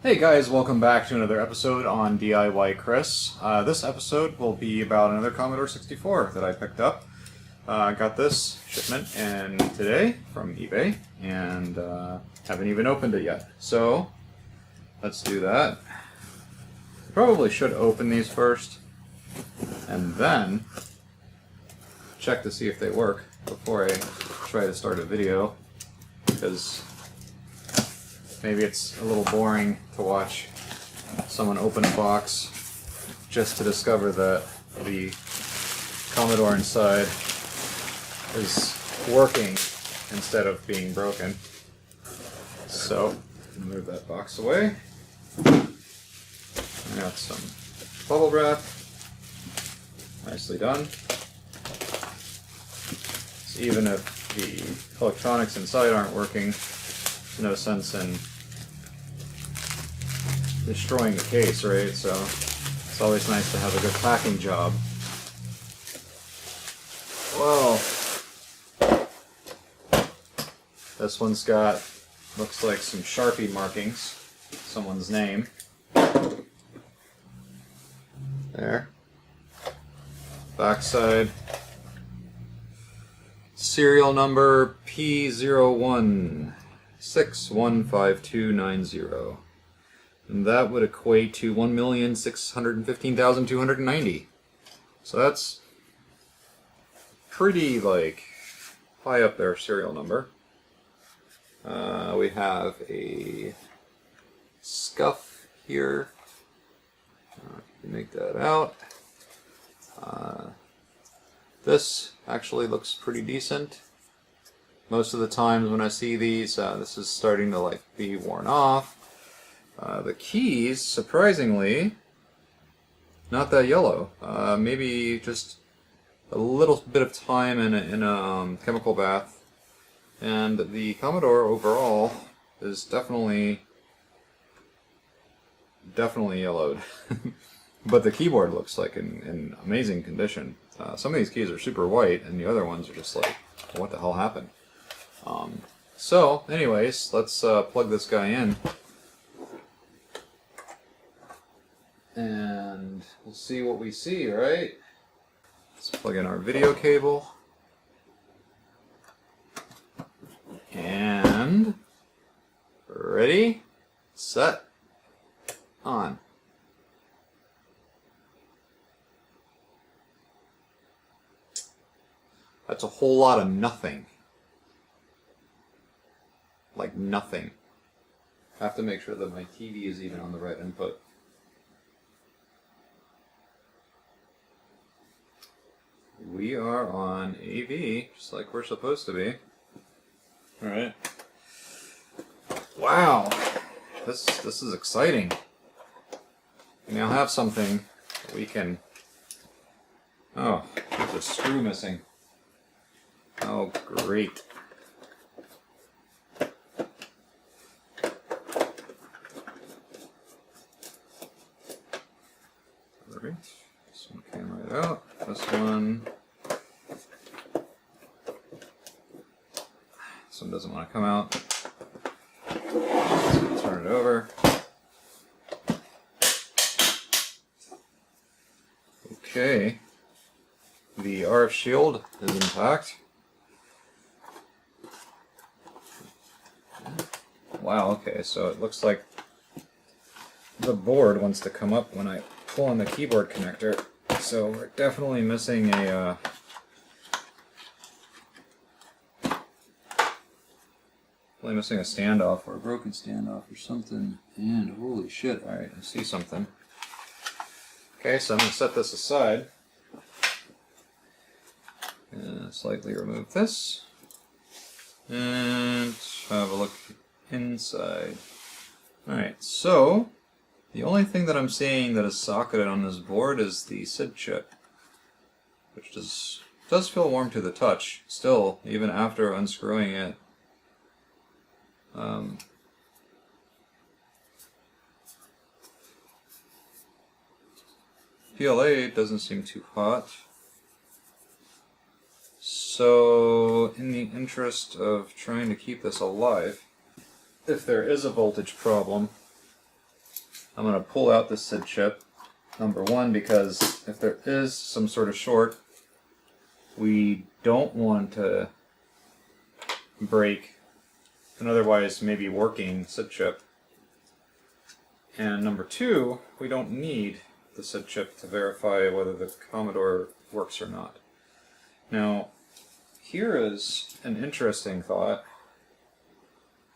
Hey guys, welcome back to another episode on DIY Chris. This episode will be about another Commodore 64 that I picked up. I got this shipment and today from eBay and haven't even opened it yet. So let's do that. Probably should open these first and then check to see if they work before I try to start a video, because maybe it's a little boring to watch someone open a box just to discover that the Commodore inside is working instead of being broken. So, move that box away. I got some bubble wrap. Nicely done. So even if the electronics inside aren't working, there's no sense in destroying the case, right? So it's always nice to have a good packing job. Well, this one's got, looks like some Sharpie markings, someone's name. There. Backside. Serial number P01615290. And that would equate to 1,615,290. So that's pretty, like, high up there serial number. We have a scuff here. You can make that out. This actually looks pretty decent. Most of the times when I see these, this is starting to like be worn off. The keys, surprisingly, not that yellow. Maybe just a little bit of time in a chemical bath. And the Commodore overall is definitely yellowed. But the keyboard looks like in amazing condition. Some of these keys are super white, and the other ones are just like, what the hell happened? So, anyways, let's plug this guy in. And we'll see what we see, right? Let's plug in our video cable. And ready, set, on. That's a whole lot of nothing. Like nothing. I have to make sure that my TV is even on the right input. We are on AV, just like we're supposed to be. Alright. Wow. This is exciting. We now have something that we can... Oh, there's a screw missing. Oh, great. Alright. This one came right out. This one... This one doesn't want to come out. So turn it over. Okay. The RF shield is intact. Wow, okay, so it looks like the board wants to come up when I pull on the keyboard connector. So we're definitely missing a standoff or a broken standoff or something. And holy shit, alright, I see something. Okay, so I'm going to set this aside. And slightly remove this. And have a look inside. Alright, so the only thing that I'm seeing that is socketed on this board is the SID chip, which does feel warm to the touch, still, even after unscrewing it. PLA doesn't seem too hot. So, in the interest of trying to keep this alive, if there is a voltage problem, I'm going to pull out the SID chip, number one, because if there is some sort of short, we don't want to break an otherwise maybe working SID chip. And number two, we don't need the SID chip to verify whether the Commodore works or not. Now, here is an interesting thought.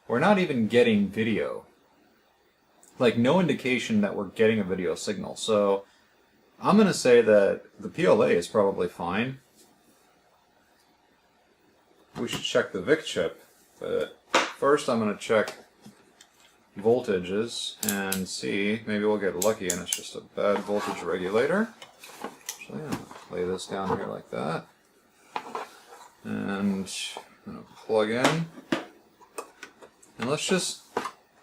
We're not even getting video. Like, no indication that we're getting a video signal. So, I'm going to say that the PLA is probably fine. We should check the VIC chip, but first I'm going to check voltages and see, maybe we'll get lucky and it's just a bad voltage regulator. Actually, I'm going to lay this down here like that. And I'm going to plug in. And let's just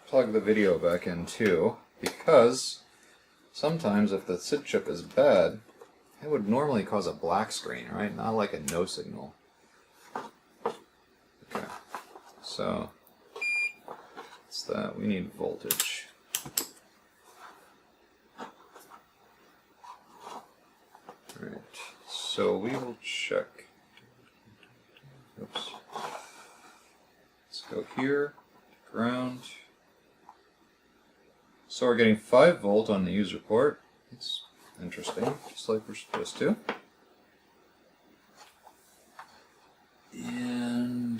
plug the video back in too, because sometimes if the SID chip is bad, it would normally cause a black screen, right? Not like a no signal. Okay, so what's that? We need voltage. Alright, so we will check. Oops. Let's go here, ground. So we're getting 5 volt on the user port. It's interesting, just like we're supposed to. And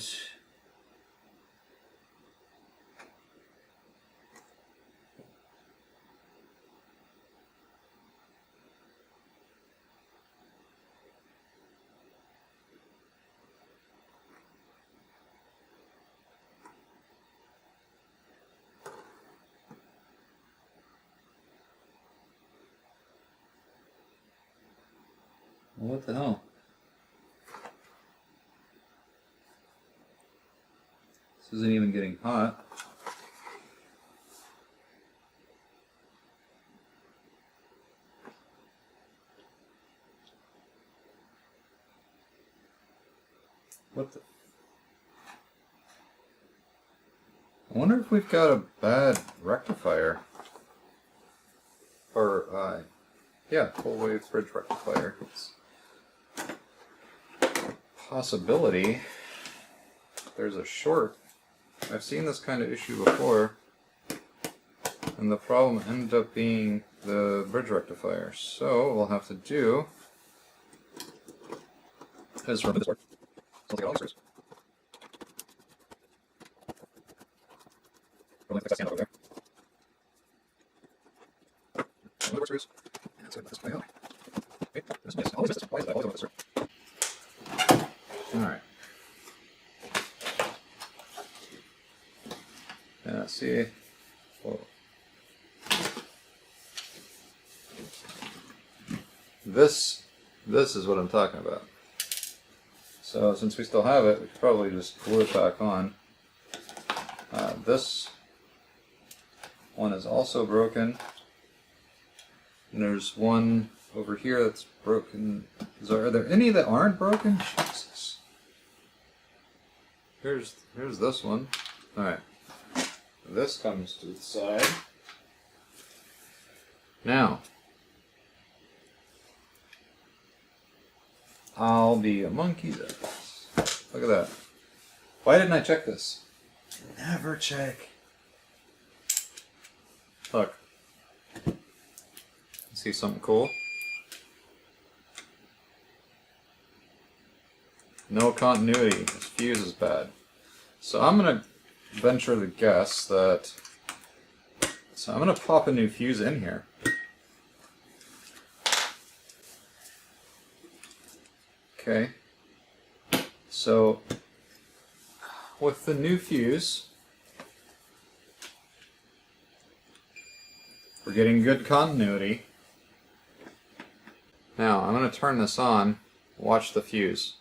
what the hell? This isn't even getting hot. What the? I wonder if we've got a bad rectifier. Or, yeah, full wave bridge rectifier. It's possibility there's a short. I've seen this kind of issue before, and the problem ended up being the bridge rectifier. So what we'll have to do is remove this board. So let's get all the screws. Remove that stand over there. Remove the screws. And let's get this way out. Wait, this always misses. Why is that always over this screw? Alright. Yeah, see. Whoa. This is what I'm talking about. So since we still have it, we could probably just glue it back on. This one is also broken. And there's one over here that's broken. Are there any that aren't broken? Jesus. Here's this one. Alright. This comes to the side. Now, I'll be a monkey that. Look at that. Why didn't I check this? Never check. Look. See something cool? No continuity. This fuse is bad. So I'm going to venture the guess that... So I'm going to pop a new fuse in here. Okay. So with the new fuse, we're getting good continuity. Now I'm going to turn this on, watch the fuse.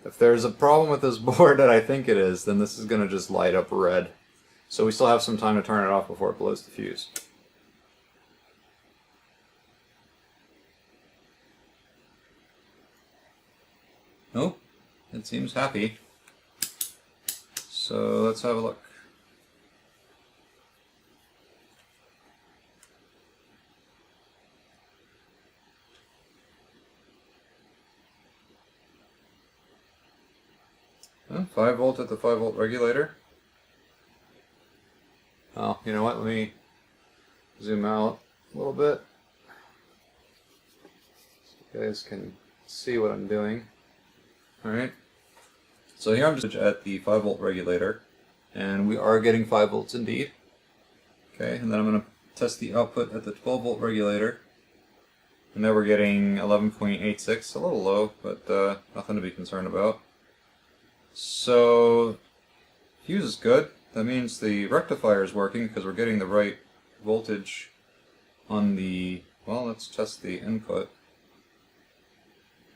If there's a problem with this board that I think it is, then this is going to just light up red. So we still have some time to turn it off before it blows the fuse. Nope, it seems happy. So let's have a look. 5 volt at the 5 volt regulator. Oh, you know what? Let me zoom out a little bit so you guys can see what I'm doing. Alright. So here I'm just at the 5 volt regulator, and we are getting 5 volts indeed. Okay, and then I'm going to test the output at the 12 volt regulator. And there we're getting 11.86, a little low, but nothing to be concerned about. So, fuse is good. That means the rectifier is working because we're getting the right voltage on the, well, let's test the input.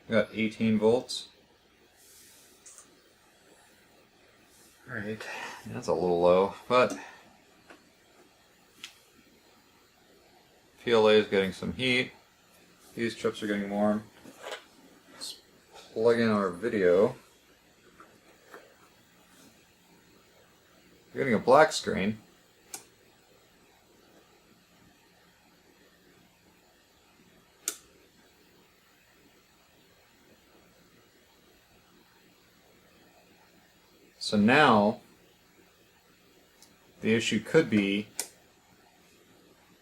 We got 18 volts. Alright, that's a little low, but PLA is getting some heat. These chips are getting warm. Let's plug in our video. We're getting a black screen. So now, the issue could be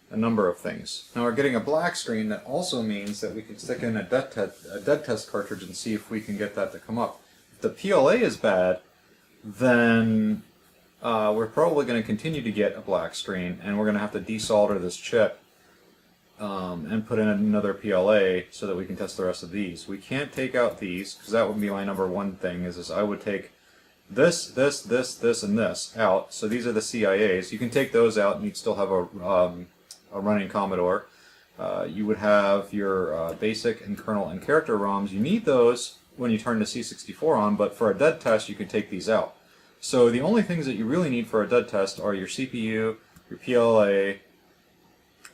a number of things. Now we're getting a black screen. That also means that we can stick in a dead test cartridge and see if we can get that to come up. If the PLA is bad, then we're probably going to continue to get a black screen, and we're going to have to desolder this chip and put in another PLA so that we can test the rest of these. We can't take out these, because that would be my number one thing, is I would take this, and this out. So these are the CIAs. You can take those out and you'd still have a running Commodore. You would have your basic and kernel and character ROMs. You need those when you turn the C64 on, but for a dead test you can take these out. So the only things that you really need for a dead test are your CPU, your PLA,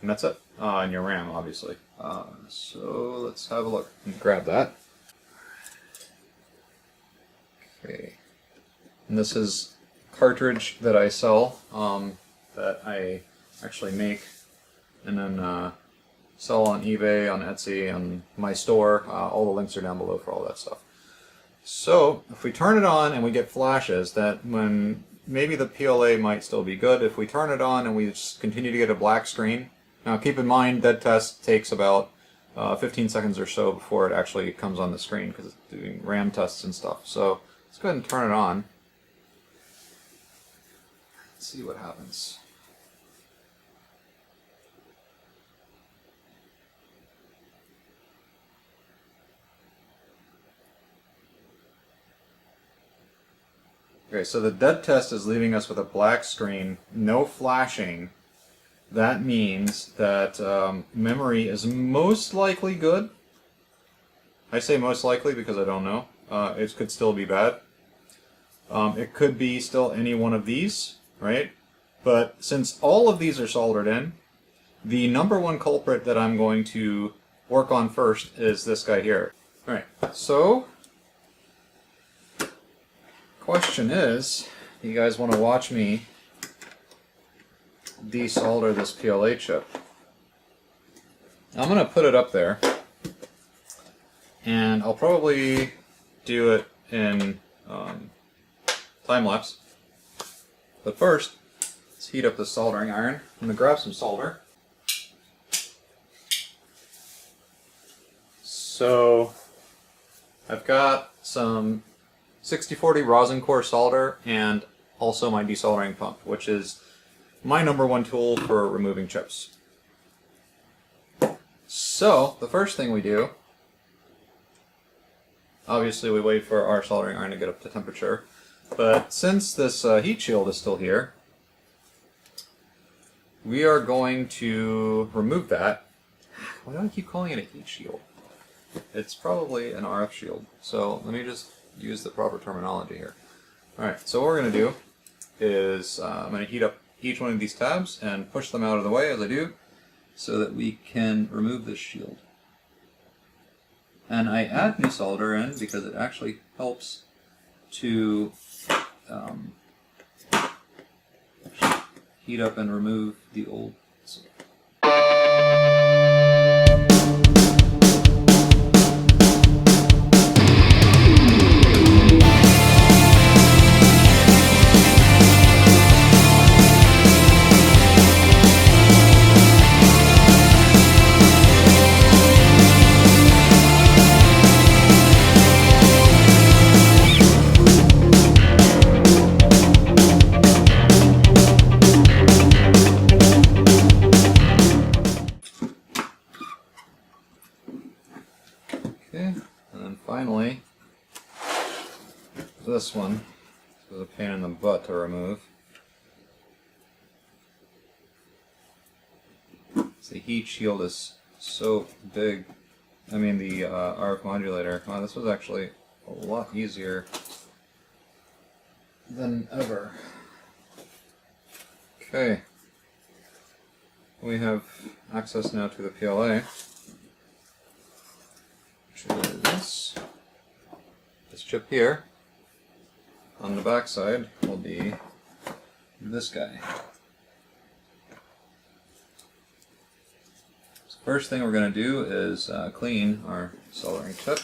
and that's it. And your RAM, obviously. So let's have a look. Grab that. Okay. And this is cartridge that I sell, that I actually make and then sell on eBay, on Etsy, on my store. All the links are down below for all that stuff. So if we turn it on and we get flashes, that when maybe the PLA might still be good. If we turn it on and we just continue to get a black screen, now keep in mind dead test takes about 15 seconds or so before it actually comes on the screen because it's doing RAM tests and stuff. So let's go ahead and turn it on. Let's see what happens. Okay, so the dead test is leaving us with a black screen, no flashing. That means that memory is most likely good. I say most likely because I don't know. It could still be bad. It could be still any one of these, right? But since all of these are soldered in, the number one culprit that I'm going to work on first is this guy here. Alright, so question is, do you guys want to watch me desolder this PLA chip? I'm going to put it up there, and I'll probably do it in time-lapse. But first, let's heat up the soldering iron. I'm going to grab some solder. So, I've got some 6040 rosin core solder and also my desoldering pump, which is my number one tool for removing chips. So, the first thing we do, obviously we wait for our soldering iron to get up to temperature, but since this heat shield is still here, we are going to remove that. Why do I keep calling it a heat shield? It's probably an RF shield, so let me just use the proper terminology here. Alright, so what we're going to do is I'm going to heat up each one of these tabs and push them out of the way as I do so that we can remove this shield. And I add new solder in because it actually helps to heat up and remove the old. this one. This was a pain in the butt to remove. The heat shield is so big. I mean, the RF modulator. Wow, this was actually a lot easier than ever. Okay. We have access now to the PLA, which is this chip here. On the back side will be this guy. So first thing we're going to do is clean our soldering chip.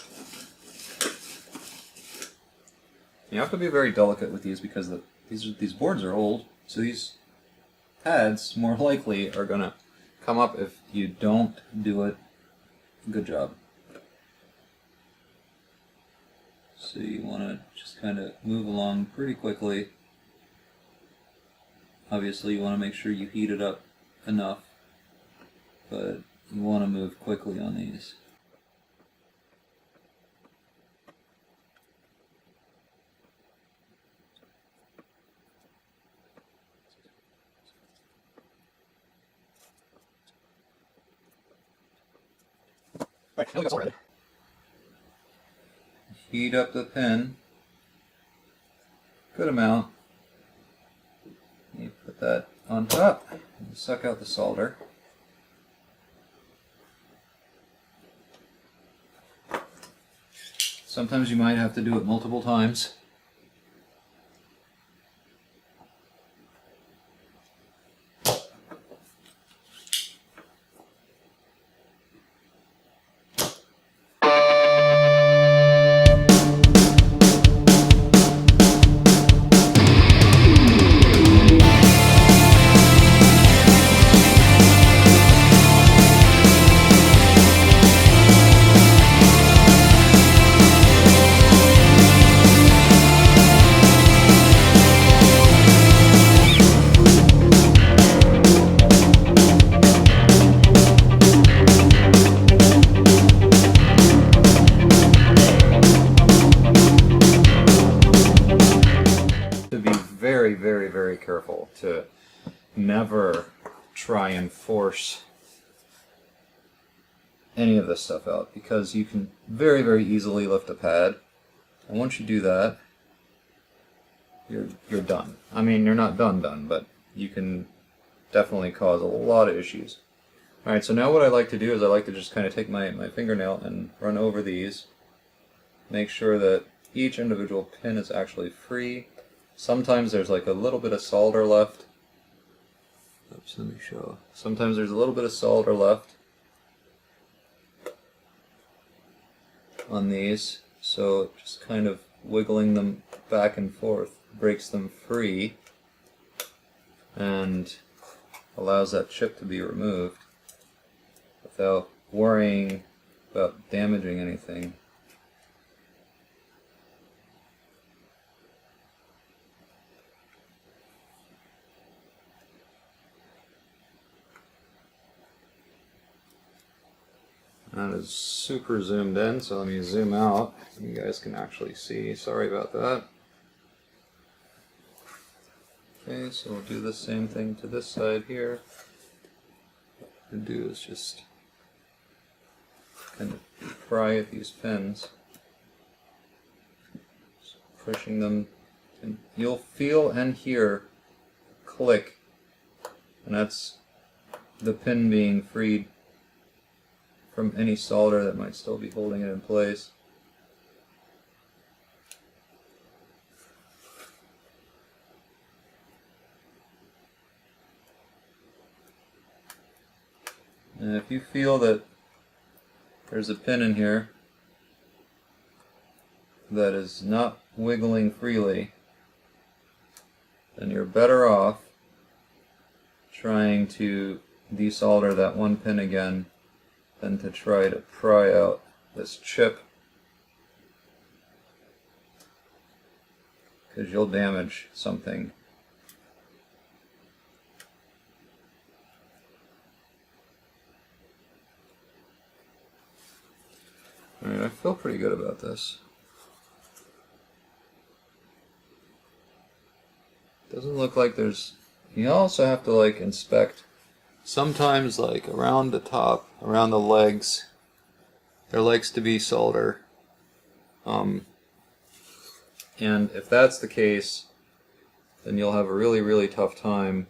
You have to be very delicate with these because these boards are old, so these pads more likely are going to come up if you don't do it. Good job. So you want to just kind of move along pretty quickly. Obviously you want to make sure you heat it up enough, but you want to move quickly on these. Right, now we got solder. Heat up the pin, good amount. You put that on top and suck out the solder. Sometimes you might have to do it multiple times. Very careful to never try and force any of this stuff out, because you can very easily lift a pad, and once you do that, you're done. I mean, you're not done, but you can definitely cause a lot of issues. Alright, so now what I like to do is I like to just kind of take my fingernail and run over these, make sure that each individual pin is actually free. Sometimes there's like a little bit of solder left. Oops, let me show. Sometimes there's a little bit of solder left on these, so just kind of wiggling them back and forth breaks them free and allows that chip to be removed without worrying about damaging anything. That is super zoomed in, so let me zoom out so you guys can actually see. Sorry about that. Okay, so we'll do the same thing to this side here. What we'll do is just kind of pry at these pins, just pushing them, and you'll feel and hear click, and that's the pin being freed from any solder that might still be holding it in place. And if you feel that there's a pin in here that is not wiggling freely, then you're better off trying to desolder that one pin again than to try to pry out this chip, because you'll damage something. Alright, I feel pretty good about this. Doesn't look like there's... You also have to like inspect sometimes like around the top, around the legs, there likes to be solder. And if that's the case, then you'll have a really, really tough time.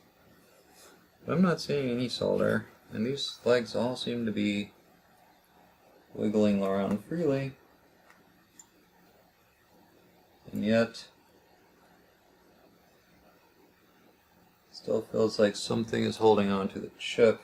But I'm not seeing any solder, and these legs all seem to be wiggling around freely. And yet, still feels like something is holding on to the chip.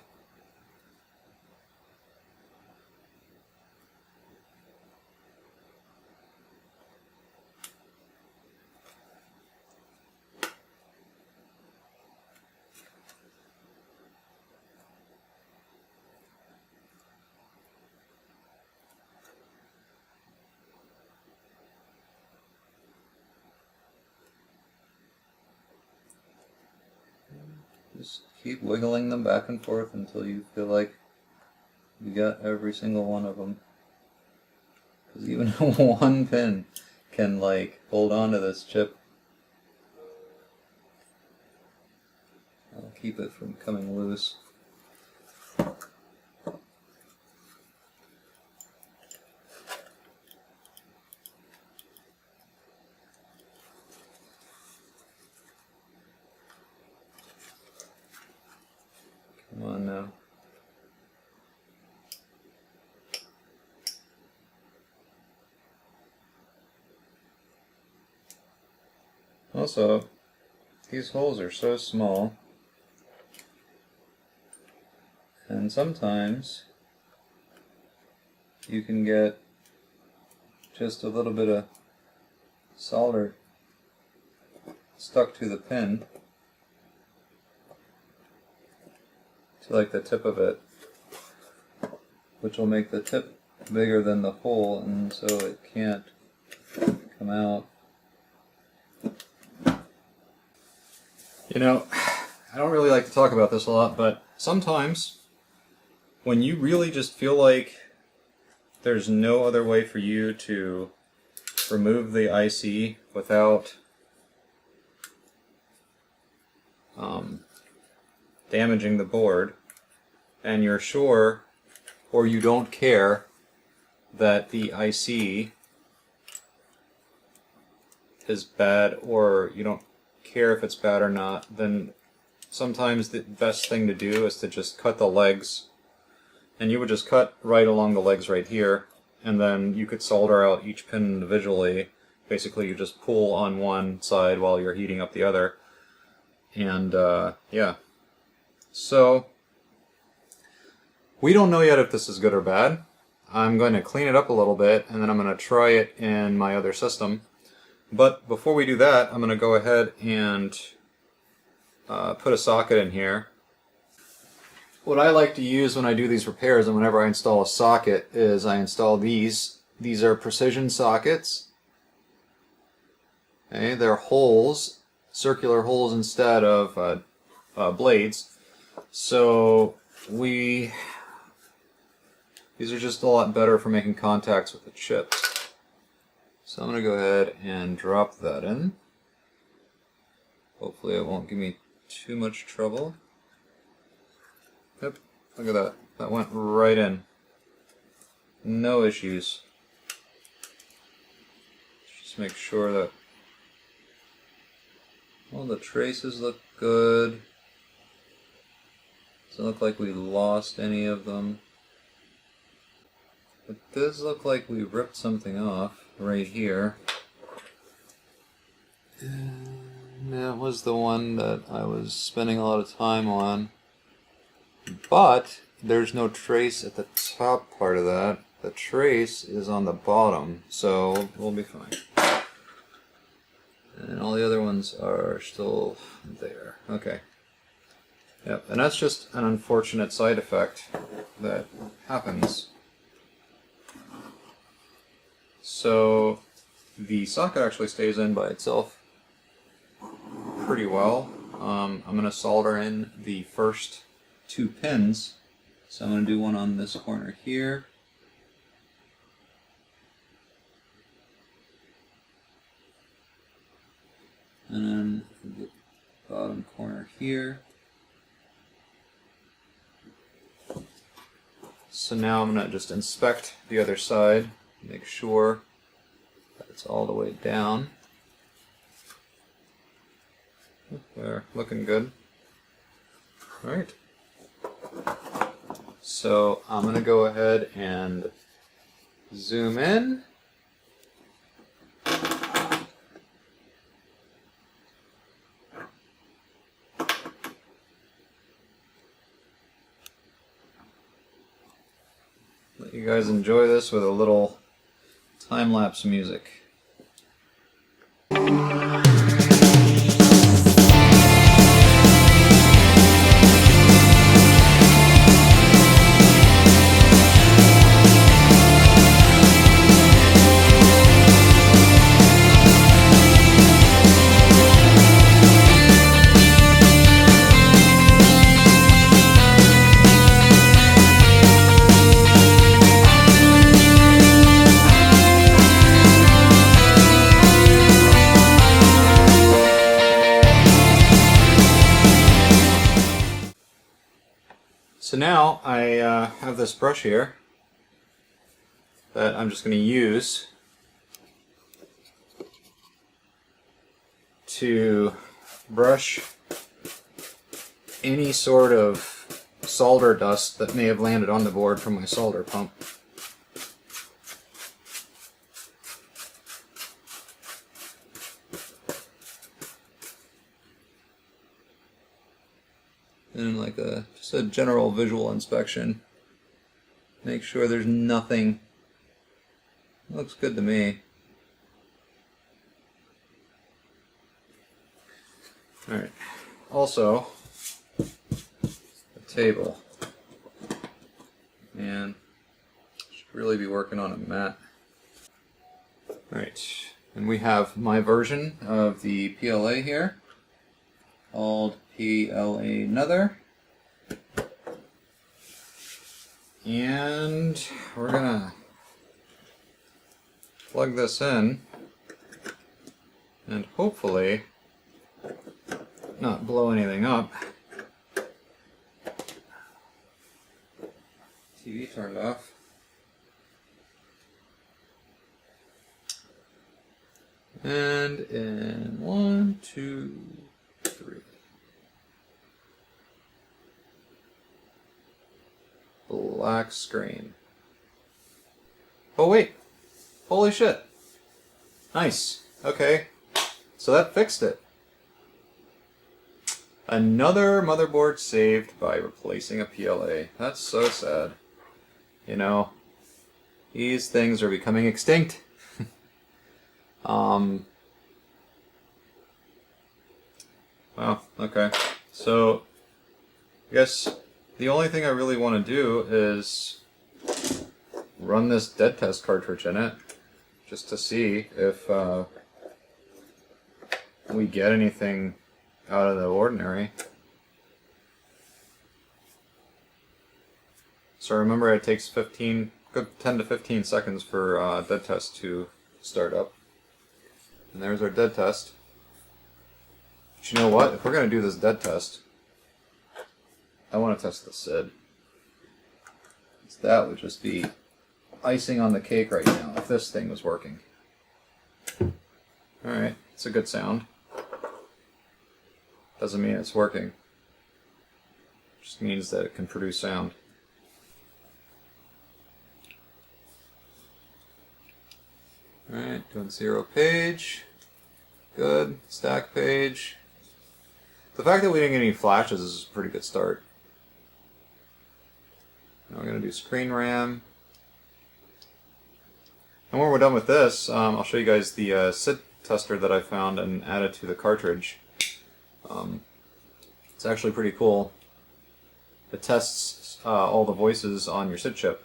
Just keep wiggling them back and forth until you feel like you got every single one of them. Because even one pin can like hold on to this chip. I'll keep it from coming loose. Come on now. Also, these holes are so small, and sometimes you can get just a little bit of solder stuck to the pin, to like the tip of it, which will make the tip bigger than the hole, and so it can't come out. You know, I don't really like to talk about this a lot, but sometimes when you really just feel like there's no other way for you to remove the IC without damaging the board, and you're sure, or you don't care, that the IC is bad, or you don't care if it's bad or not, then sometimes the best thing to do is to just cut the legs. And you would just cut right along the legs right here, and then you could solder out each pin individually. Basically, you just pull on one side while you're heating up the other. And yeah. So, we don't know yet if this is good or bad. I'm going to clean it up a little bit, and then I'm going to try it in my other system. But before we do that, I'm going to go ahead and put a socket in here. What I like to use when I do these repairs and whenever I install a socket is I install these. These are precision sockets. Okay, they're holes, circular holes instead of blades. So these are just a lot better for making contacts with the chips. So I'm going to go ahead and drop that in. Hopefully it won't give me too much trouble. Yep, look at that. That went right in. No issues. Just make sure that all the traces look good. Doesn't look like we lost any of them. It does look like we ripped something off right here. And that was the one that I was spending a lot of time on. But there's no trace at the top part of that. The trace is on the bottom, so we'll be fine. And all the other ones are still there. Okay. Yep, and that's just an unfortunate side effect that happens. So the socket actually stays in by itself pretty well. I'm going to solder in the first 2 pins. So I'm going to do one on this corner here. And then bottom corner here. So now I'm going to just inspect the other side, make sure that it's all the way down. There, looking good. Alright. So I'm going to go ahead and zoom in. Let you guys enjoy this with a little time-lapse music. So now I have this brush here that I'm just going to use to brush any sort of solder dust that may have landed on the board from my solder pump. And like just a general visual inspection. Make sure there's nothing. Looks good to me. Alright. Also, the table. Man, should really be working on a mat. Alright. And we have my version of the PLA here, called PLA Another. And we're gonna plug this in and hopefully not blow anything up. TV turned off. And in 1, 2, 3. Black screen. Oh wait! Holy shit! Nice. Okay. So that fixed it. Another motherboard saved by replacing a PLA. That's so sad. You know, these things are becoming extinct. Well, okay. So, I guess the only thing I really want to do is run this dead test cartridge in it, just to see if we get anything out of the ordinary. So remember, it takes good 10 to 15 seconds for dead test to start up. And there's our dead test. But you know what? If we're going to do this dead test, I want to test the SID. So that would just be icing on the cake right now if this thing was working. Alright, it's a good sound. Doesn't mean it's working. Just means that it can produce sound. Alright, doing 0 page. Good. Stack page. The fact that we didn't get any flashes is a pretty good start. Now we're going to do screen RAM. And when we're done with this, I'll show you guys the SID tester that I found and added to the cartridge. It's actually pretty cool. It tests all the voices on your SID chip.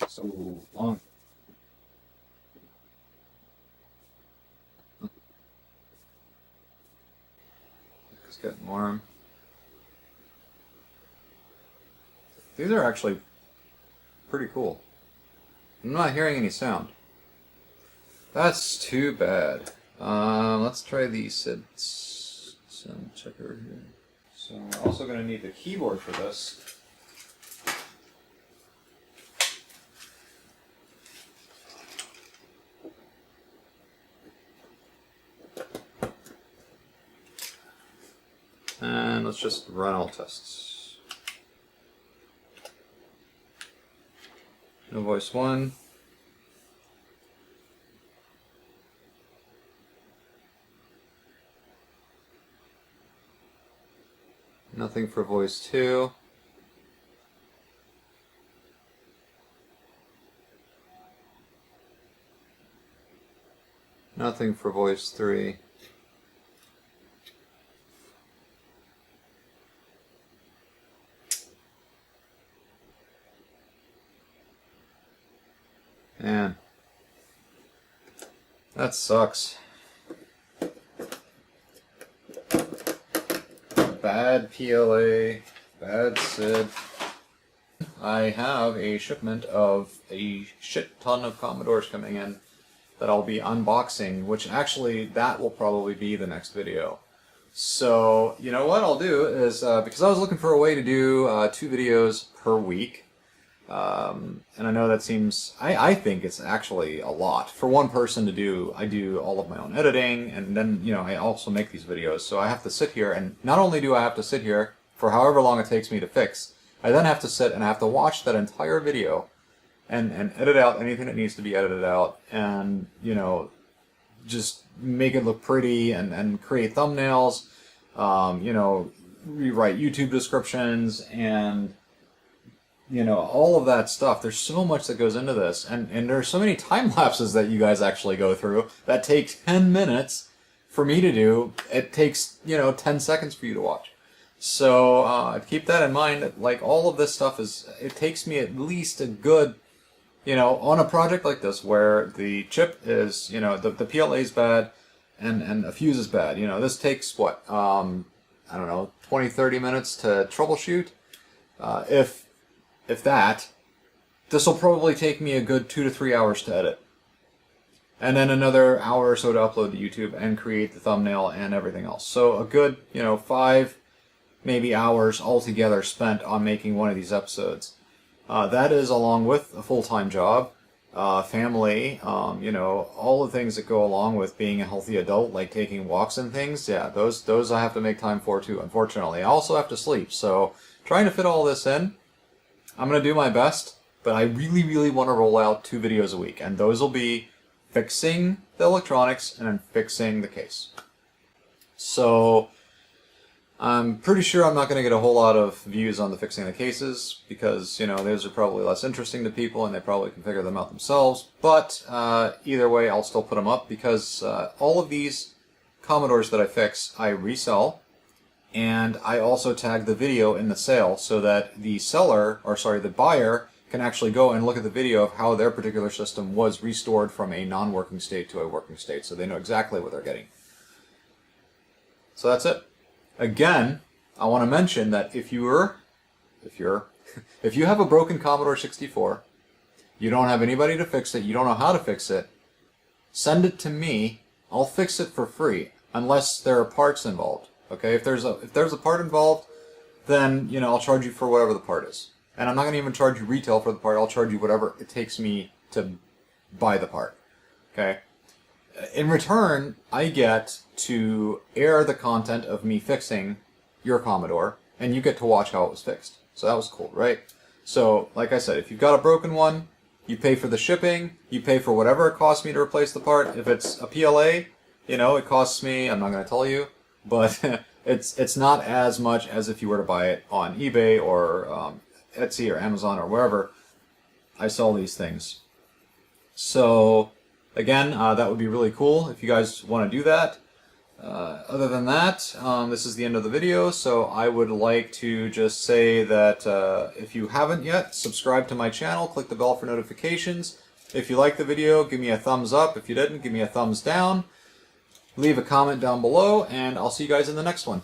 That's so long. It's getting warm. These are actually pretty cool. I'm not hearing any sound. That's too bad. Let's try the sound checker here. So we're also going to need the keyboard for this. And let's just run all tests. No voice 1. Nothing for voice 2. Nothing for voice 3. Man, that sucks. Bad PLA, bad SID. I have a shipment of a shit ton of Commodores coming in that I'll be unboxing, which actually that will probably be the next video. So, you know what I'll do is, because I was looking for a way to do 2 videos per week, and I know that seems, I think it's actually a lot for one person to do. I do all of my own editing, and then, you know, I also make these videos, so I have to sit here, and not only do I have to sit here for however long it takes me to fix, I then have to sit and I have to watch that entire video and edit out anything that needs to be edited out, and, you know, just make it look pretty, and create thumbnails, you know, rewrite YouTube descriptions, and you know, all of that stuff. There's so much that goes into this, and there's so many time lapses that you guys actually go through that take 10 minutes for me to do. It takes, you know, 10 seconds for you to watch. So keep that in mind. Like, all of this stuff it takes me at least a good, you know, on a project like this where the chip is, you know, the PLA is bad and a fuse is bad. You know, this takes what, I don't know, 20-30 minutes to troubleshoot. If that, this will probably take me a good 2 to 3 hours to edit. And then another hour or so to upload to YouTube and create the thumbnail and everything else. So a good, you know, 5 maybe hours altogether spent on making one of these episodes. That is along with a full-time job, family, you know, all the things that go along with being a healthy adult, like taking walks and things. Yeah, those I have to make time for too, unfortunately. I also have to sleep, so trying to fit all this in, I'm going to do my best, but I really, really want to roll out 2 videos a week, and those will be fixing the electronics and then fixing the case. So I'm pretty sure I'm not going to get a whole lot of views on the fixing the cases, because, you know, those are probably less interesting to people and they probably can figure them out themselves. But either way, I'll still put them up, because all of these Commodores that I fix, I resell. And I also tag the video in the sale so that the seller, or sorry, the buyer, can actually go and look at the video of how their particular system was restored from a non-working state to a working state, so they know exactly what they're getting. So that's it. Again, I want to mention that if you have a broken Commodore 64, you don't have anybody to fix it, you don't know how to fix it, send it to me. I'll fix it for free, unless there are parts involved. Okay, if there's a part involved, then, you know, I'll charge you for whatever the part is. And I'm not going to even charge you retail for the part. I'll charge you whatever it takes me to buy the part. Okay? In return, I get to air the content of me fixing your Commodore, and you get to watch how it was fixed. So that was cool, right? So, like I said, if you've got a broken one, you pay for the shipping, you pay for whatever it costs me to replace the part. If it's a PLA, you know, it costs me, I'm not going to tell you, but it's not as much as if you were to buy it on eBay or Etsy or Amazon or wherever I sell these things. So again, that would be really cool if you guys want to do that. Other than that, this is the end of the video, so I would like to just say that if you haven't yet, subscribe to my channel, click the bell for notifications. If you liked the video, give me a thumbs up. If you didn't, give me a thumbs down. Leave a comment down below, and I'll see you guys in the next one.